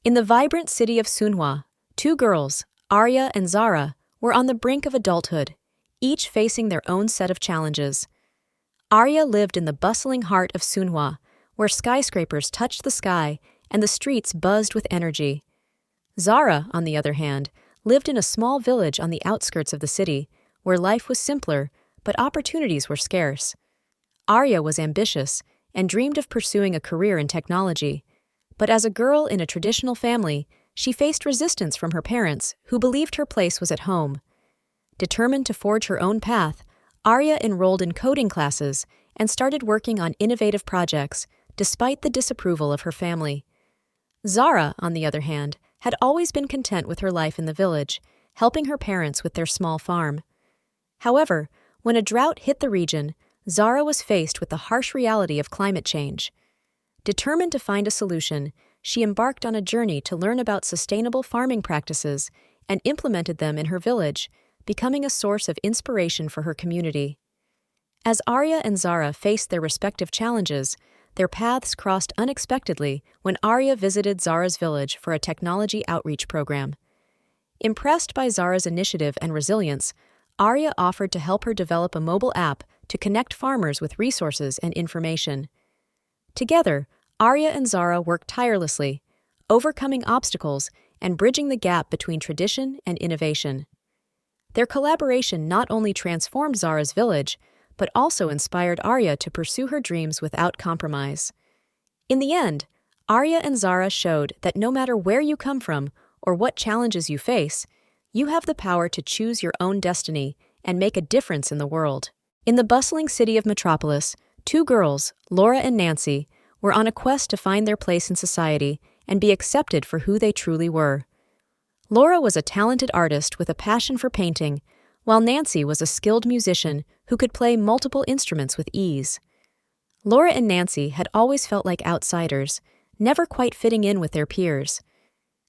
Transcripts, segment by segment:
In the vibrant city of Sunhwa, two girls, Arya and Zara, were on the brink of adulthood, each facing their own set of challenges. Arya lived in the bustling heart of Sunhwa, where skyscrapers touched the sky and the streets buzzed with energy. Zara, on the other hand, lived in a small village on the outskirts of the city, where life was simpler, but opportunities were scarce. Arya was ambitious and dreamed of pursuing a career in technology. But as a girl in a traditional family, she faced resistance from her parents, who believed her place was at home. Determined to forge her own path, Arya enrolled in coding classes and started working on innovative projects, despite the disapproval of her family. Zara, on the other hand, had always been content with her life in the village, helping her parents with their small farm. However, when a drought hit the region, Zara was faced with the harsh reality of climate change. Determined to find a solution, she embarked on a journey to learn about sustainable farming practices and implemented them in her village, becoming a source of inspiration for her community. As Arya and Zara faced their respective challenges, their paths crossed unexpectedly when Arya visited Zara's village for a technology outreach program. Impressed by Zara's initiative and resilience, Arya offered to help her develop a mobile app to connect farmers with resources and information. Together, Arya and Zara worked tirelessly, overcoming obstacles and bridging the gap between tradition and innovation. Their collaboration not only transformed Zara's village, but also inspired Arya to pursue her dreams without compromise. In the end, Arya and Zara showed that no matter where you come from or what challenges you face, you have the power to choose your own destiny and make a difference in the world. In the bustling city of Metropolis, two girls, Laura and Nancy, were on a quest to find their place in society and be accepted for who they truly were. Laura was a talented artist with a passion for painting, while Nancy was a skilled musician who could play multiple instruments with ease. Laura and Nancy had always felt like outsiders, never quite fitting in with their peers.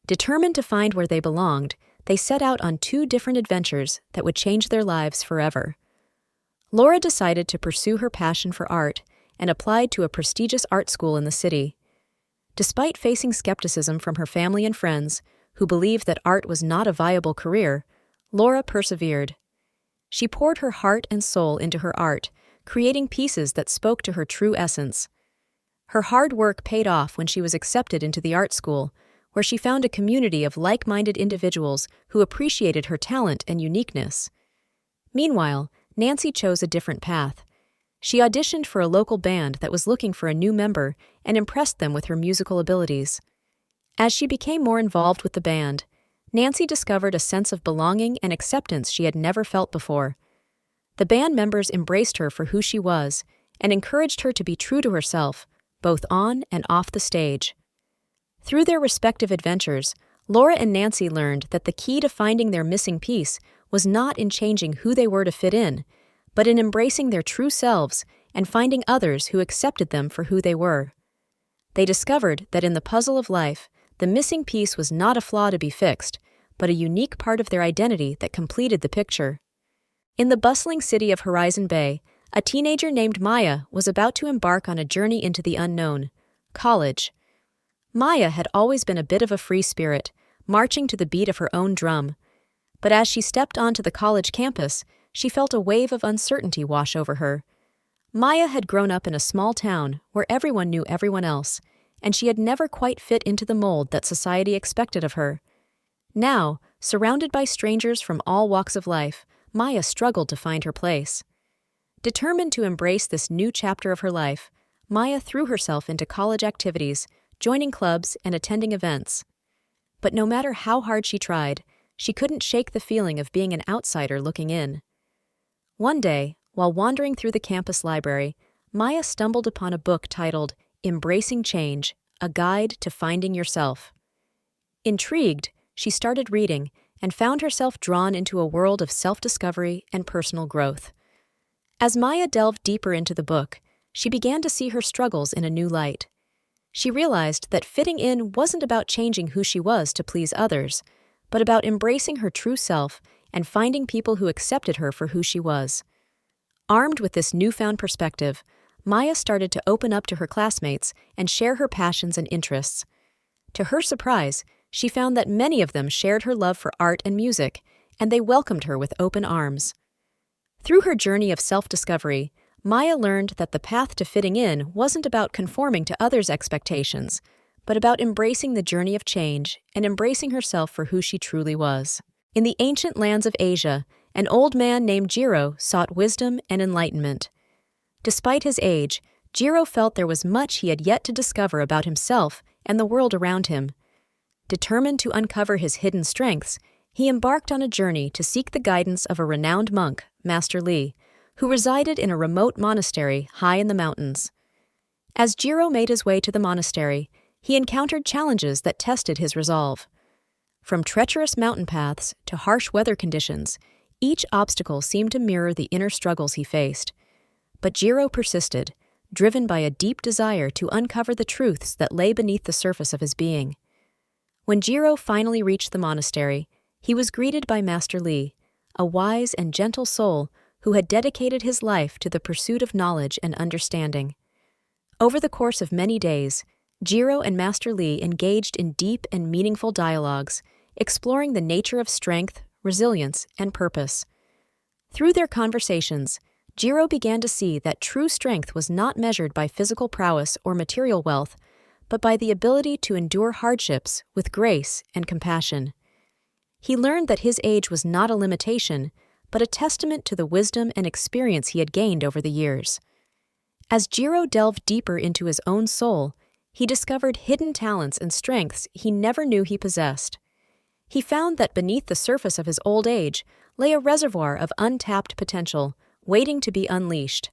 Determined to find where they belonged, they set out on two different adventures that would change their lives forever. Laura decided to pursue her passion for art and applied to a prestigious art school in the city. Despite facing skepticism from her family and friends, who believed that art was not a viable career, Laura persevered. She poured her heart and soul into her art, creating pieces that spoke to her true essence. Her hard work paid off when she was accepted into the art school, where she found a community of like-minded individuals who appreciated her talent and uniqueness. Meanwhile, Nancy chose a different path. She auditioned for a local band that was looking for a new member and impressed them with her musical abilities. As she became more involved with the band, Nancy discovered a sense of belonging and acceptance she had never felt before. The band members embraced her for who she was and encouraged her to be true to herself, both on and off the stage. Through their respective adventures, Laura and Nancy learned that the key to finding their missing piece was not in changing who they were to fit in, but in embracing their true selves and finding others who accepted them for who they were. They discovered that in the puzzle of life, the missing piece was not a flaw to be fixed, but a unique part of their identity that completed the picture. In the bustling city of Horizon Bay, a teenager named Maya was about to embark on a journey into the unknown, college. Maya had always been a bit of a free spirit, marching to the beat of her own drum. But as she stepped onto the college campus, she felt a wave of uncertainty wash over her. Maya had grown up in a small town where everyone knew everyone else, and she had never quite fit into the mold that society expected of her. Now, surrounded by strangers from all walks of life, Maya struggled to find her place. Determined to embrace this new chapter of her life, Maya threw herself into college activities, joining clubs and attending events. But no matter how hard she tried, she couldn't shake the feeling of being an outsider looking in. One day, while wandering through the campus library, Maya stumbled upon a book titled Embracing Change, A Guide to Finding Yourself. Intrigued, she started reading and found herself drawn into a world of self-discovery and personal growth. As Maya delved deeper into the book, she began to see her struggles in a new light. She realized that fitting in wasn't about changing who she was to please others, but about embracing her true self and finding people who accepted her for who she was. Armed with this newfound perspective, Maya started to open up to her classmates and share her passions and interests. To her surprise, she found that many of them shared her love for art and music, and they welcomed her with open arms. Through her journey of self-discovery, Maya learned that the path to fitting in wasn't about conforming to others' expectations, but about embracing the journey of change and embracing herself for who she truly was. In the ancient lands of Asia, an old man named Jiro sought wisdom and enlightenment. Despite his age, Jiro felt there was much he had yet to discover about himself and the world around him. Determined to uncover his hidden strengths, he embarked on a journey to seek the guidance of a renowned monk, Master Li, who resided in a remote monastery high in the mountains. As Jiro made his way to the monastery, he encountered challenges that tested his resolve. From treacherous mountain paths to harsh weather conditions, each obstacle seemed to mirror the inner struggles he faced. But Jiro persisted, driven by a deep desire to uncover the truths that lay beneath the surface of his being. When Jiro finally reached the monastery, he was greeted by Master Li, a wise and gentle soul who had dedicated his life to the pursuit of knowledge and understanding. Over the course of many days, Jiro and Master Li engaged in deep and meaningful dialogues, exploring the nature of strength, resilience, and purpose. Through their conversations, Jiro began to see that true strength was not measured by physical prowess or material wealth, but by the ability to endure hardships with grace and compassion. He learned that his age was not a limitation, but a testament to the wisdom and experience he had gained over the years. As Jiro delved deeper into his own soul, he discovered hidden talents and strengths he never knew he possessed. He found that beneath the surface of his old age lay a reservoir of untapped potential, waiting to be unleashed.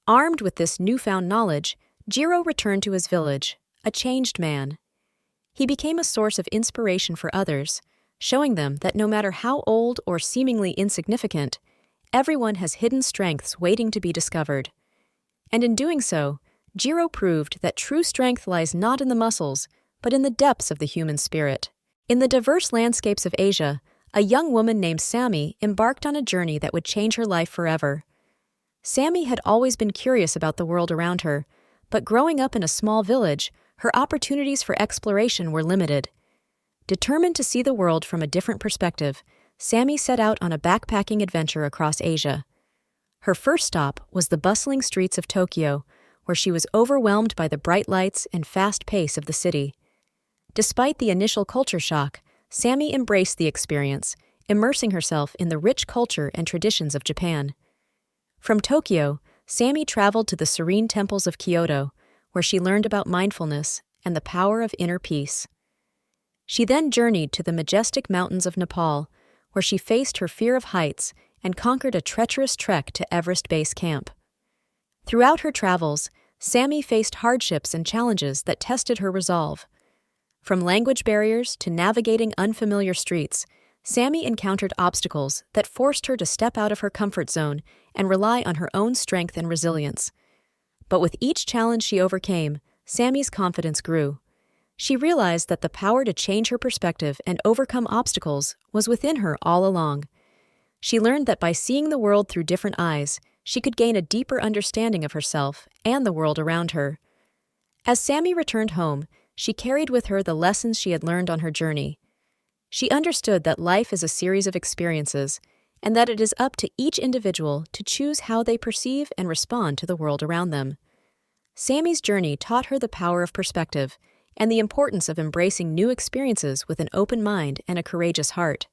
Armed with this newfound knowledge, Jiro returned to his village, a changed man. He became a source of inspiration for others, showing them that no matter how old or seemingly insignificant, everyone has hidden strengths waiting to be discovered. And in doing so, Jiro proved that true strength lies not in the muscles, but in the depths of the human spirit. In the diverse landscapes of Asia, a young woman named Sammy embarked on a journey that would change her life forever. Sammy had always been curious about the world around her, but growing up in a small village, her opportunities for exploration were limited. Determined to see the world from a different perspective, Sammy set out on a backpacking adventure across Asia. Her first stop was the bustling streets of Tokyo, where she was overwhelmed by the bright lights and fast pace of the city. Despite the initial culture shock, Sammy embraced the experience, immersing herself in the rich culture and traditions of Japan. From Tokyo, Sammy traveled to the serene temples of Kyoto, where she learned about mindfulness and the power of inner peace. She then journeyed to the majestic mountains of Nepal, where she faced her fear of heights and conquered a treacherous trek to Everest Base Camp. Throughout her travels, Sammy faced hardships and challenges that tested her resolve. From language barriers to navigating unfamiliar streets, Sammy encountered obstacles that forced her to step out of her comfort zone and rely on her own strength and resilience. But with each challenge she overcame, Sammy's confidence grew. She realized that the power to change her perspective and overcome obstacles was within her all along. She learned that by seeing the world through different eyes, she could gain a deeper understanding of herself and the world around her. As Sammy returned home, she carried with her the lessons she had learned on her journey. She understood that life is a series of experiences, and that it is up to each individual to choose how they perceive and respond to the world around them. Sammy's journey taught her the power of perspective and the importance of embracing new experiences with an open mind and a courageous heart.